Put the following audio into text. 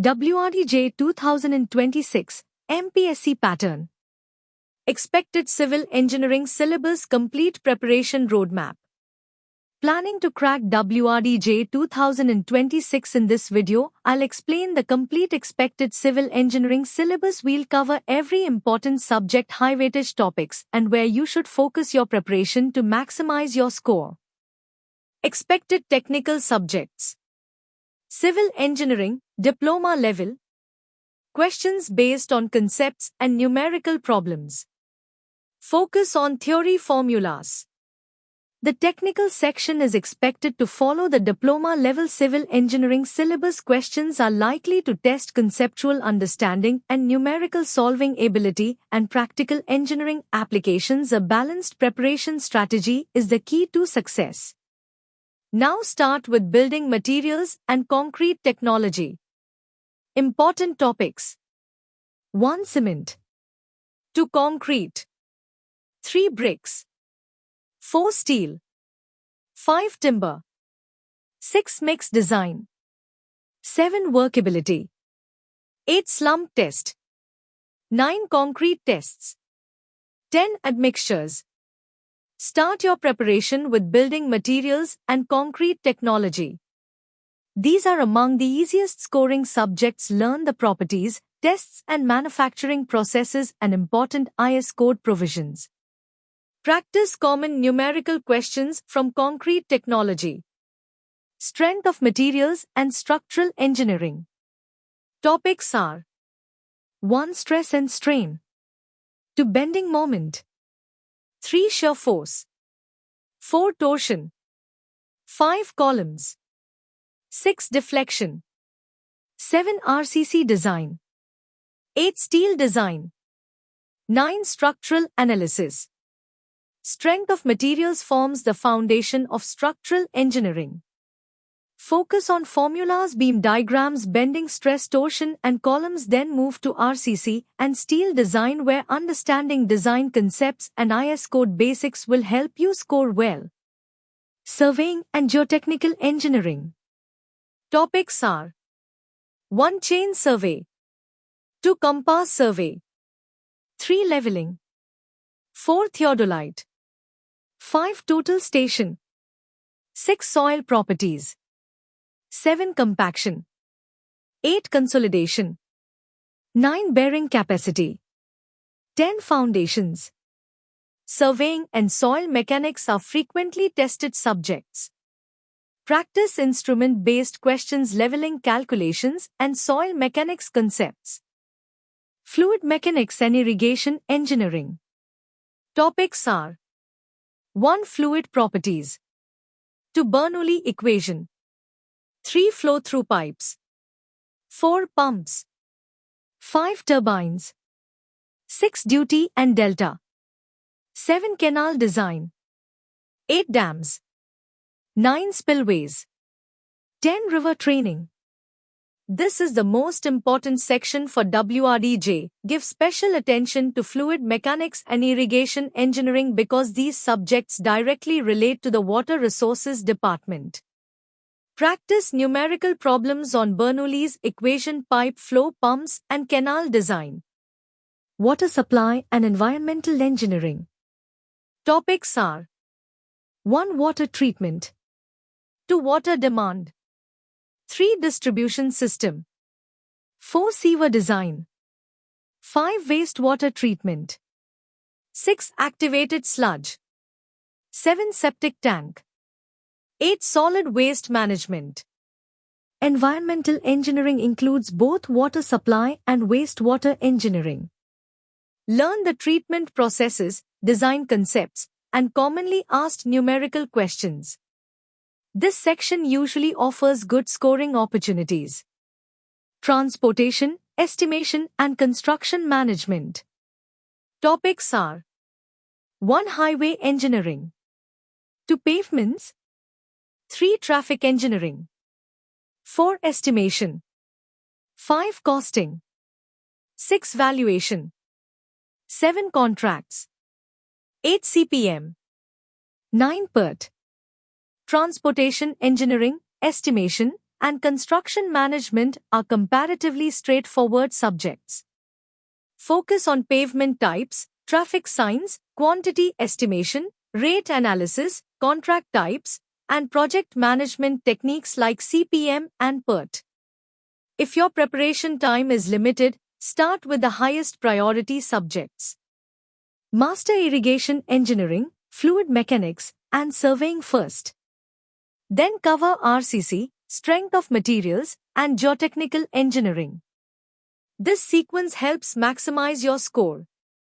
WRDJ 2026 MPSC Pattern. Expected Civil Engineering Syllabus Complete Preparation Roadmap. Planning to crack WRDJ 2026? In this video, I'll explain the complete expected civil engineering syllabus. We'll cover every important subject, high weightage topics, and where you should focus your preparation to maximize your score. Expected technical subjects. Civil engineering, diploma level. Questions based on concepts and numerical problems. Focus on theory formulas. The technical section is expected to follow the diploma level civil engineering syllabus. Questions are likely to test conceptual understanding and numerical solving ability and practical engineering applications. A balanced preparation strategy is the key to success. Now start with building materials and concrete technology. Important topics. 1. Cement. 2. Concrete. 3. Bricks. 4. Steel. 5. Timber. 6. Mix design. 7. Workability. 8. Slump test. 9. Concrete tests. 10. Admixtures. Start your preparation with building materials and concrete technology. These are among the easiest scoring subjects. Learn the properties, tests and manufacturing processes and important IS code provisions. Practice common numerical questions from concrete technology. Strength of materials and structural engineering. Topics are 1. Stress and strain. 2. Bending moment. 3. Shear force. 4. Torsion. 5. Columns. 6. Deflection. 7. RCC design. 8. Steel design. 9. Structural analysis. Strength of materials forms the foundation of structural engineering. Focus on formulas, beam diagrams, bending, stress, torsion and columns. Then move to RCC and steel design, where understanding design concepts and IS code basics will help you score well. Surveying and geotechnical engineering. Topics are 1. Chain survey. 2. Compass survey. 3. Leveling. 4. Theodolite. 5. Total station. 6. Soil properties. 7. Compaction. 8. Consolidation. 9. Bearing capacity. 10. Foundations. Surveying and soil mechanics are frequently tested subjects. Practice instrument-based questions, leveling calculations and soil mechanics concepts. Fluid mechanics and irrigation engineering. Topics are 1. Fluid properties. 2. Bernoulli equation. 3. Flow-through pipes. 4. Pumps. 5. Turbines. 6. Duty and delta. 7. Canal design. 8. Dams. 9. Spillways. 10. River training. This is the most important section for WRDJ. Give special attention to fluid mechanics and irrigation engineering because these subjects directly relate to the water resources department. Practice numerical problems on Bernoulli's equation, pipe flow, pumps and canal design. Water supply and environmental engineering. Topics are 1. Water treatment. 2. Water demand. 3. Distribution system. 4. Sewer design. 5. Wastewater treatment. 6. Activated sludge. 7. Septic tank. 8. Solid waste management. Environmental engineering includes both water supply and wastewater engineering. Learn the treatment processes, design concepts, and commonly asked numerical questions. This section usually offers good scoring opportunities. Transportation, estimation, and construction management. Topics are 1. Highway engineering. 2. Pavements. 3. Traffic engineering. 4. Estimation. 5. Costing. 6. Valuation. 7. Contracts. 8. CPM. 9. PERT. Transportation engineering, estimation, and construction management are comparatively straightforward subjects. Focus on pavement types, traffic signs, quantity estimation, rate analysis, contract types, and project management techniques like CPM and PERT. If your preparation time is limited, start with the highest priority subjects. Master irrigation engineering, fluid mechanics, and surveying first. Then cover RCC, strength of materials, and geotechnical engineering. This sequence helps maximize your score.